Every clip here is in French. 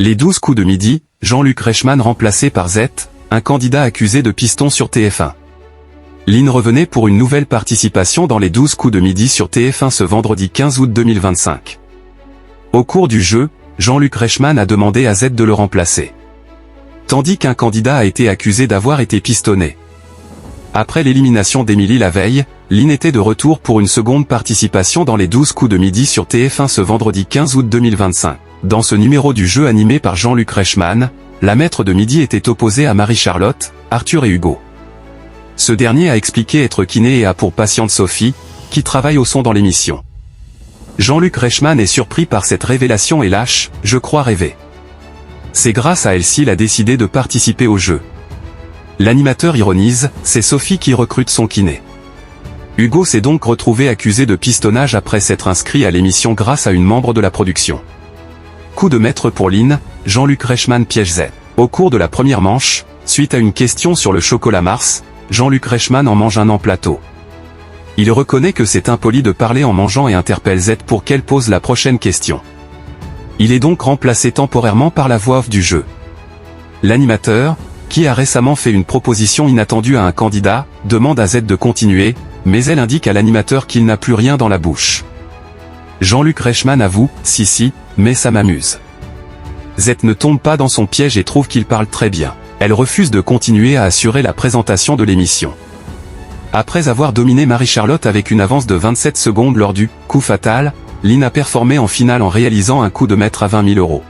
Les 12 coups de midi, Jean-Luc Reichmann remplacé par Z, un candidat accusé de piston sur TF1. Lynn revenait pour une nouvelle participation dans les 12 coups de midi sur TF1 ce vendredi 15 août 2025. Au cours du jeu, Jean-Luc Reichmann a demandé à Z de le remplacer. Tandis qu'un candidat a été accusé d'avoir été pistonné. Après l'élimination d'Émilie la veille, Lynn était de retour pour une seconde participation dans les 12 coups de midi sur TF1 ce vendredi 15 août 2025. Dans ce numéro du jeu animé par Jean-Luc Reichmann, la maître de midi était opposée à Marie-Charlotte, Arthur et Hugo. Ce dernier a expliqué être kiné et a pour patiente Sophie, qui travaille au son dans l'émission. Jean-Luc Reichmann est surpris par cette révélation et lâche « Je crois rêver ». C'est grâce à elle s'il a décidé de participer au jeu. L'animateur ironise, c'est Sophie qui recrute son kiné. Hugo s'est donc retrouvé accusé de pistonnage après s'être inscrit à l'émission grâce à une membre de la production. Coup de maître pour Lynn, Jean-Luc Reichmann piège Z. Au cours de la première manche, suite à une question sur le chocolat Mars, Jean-Luc Reichmann en mange un en plateau. Il reconnaît que c'est impoli de parler en mangeant et interpelle Z pour qu'elle pose la prochaine question. Il est donc remplacé temporairement par la voix off du jeu. L'animateur, qui a récemment fait une proposition inattendue à un candidat, demande à Z de continuer, mais elle indique à l'animateur qu'il n'a plus rien dans la bouche. Jean-Luc Reichmann avoue, si, mais ça m'amuse. Z ne tombe pas dans son piège et trouve qu'il parle très bien. Elle refuse de continuer à assurer la présentation de l'émission. Après avoir dominé Marie-Charlotte avec une avance de 27 secondes lors du « coup fatal », Lynn a performé en finale en réalisant un coup de maître à 20 000 €.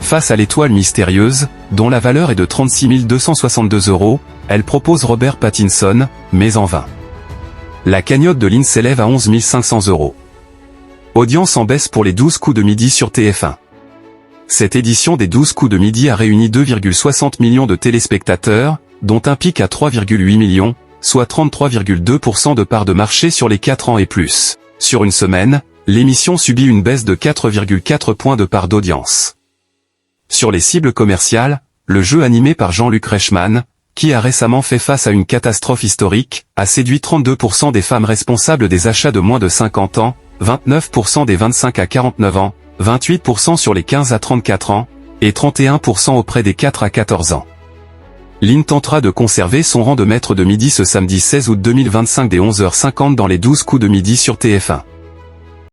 Face à l'étoile mystérieuse, dont la valeur est de 36 262 €, elle propose Robert Pattinson, mais en vain. La cagnotte de Lynn s'élève à 11 500 €. Audience en baisse pour les 12 coups de midi sur TF1. Cette édition des 12 coups de midi a réuni 2,60 millions de téléspectateurs, dont un pic à 3,8 millions, soit 33,2% de part de marché sur les 4 ans et plus. Sur une semaine, l'émission subit une baisse de 4,4 points de part d'audience. Sur les cibles commerciales, le jeu animé par Jean-Luc Reichmann, qui a récemment fait face à une catastrophe historique, a séduit 32% des femmes responsables des achats de moins de 50 ans, 29% des 25 à 49 ans, 28% sur les 15 à 34 ans, et 31% auprès des 4 à 14 ans. Lynn tentera de conserver son rang de maître de midi ce samedi 16 août 2025 dès 11h50 dans les 12 coups de midi sur TF1.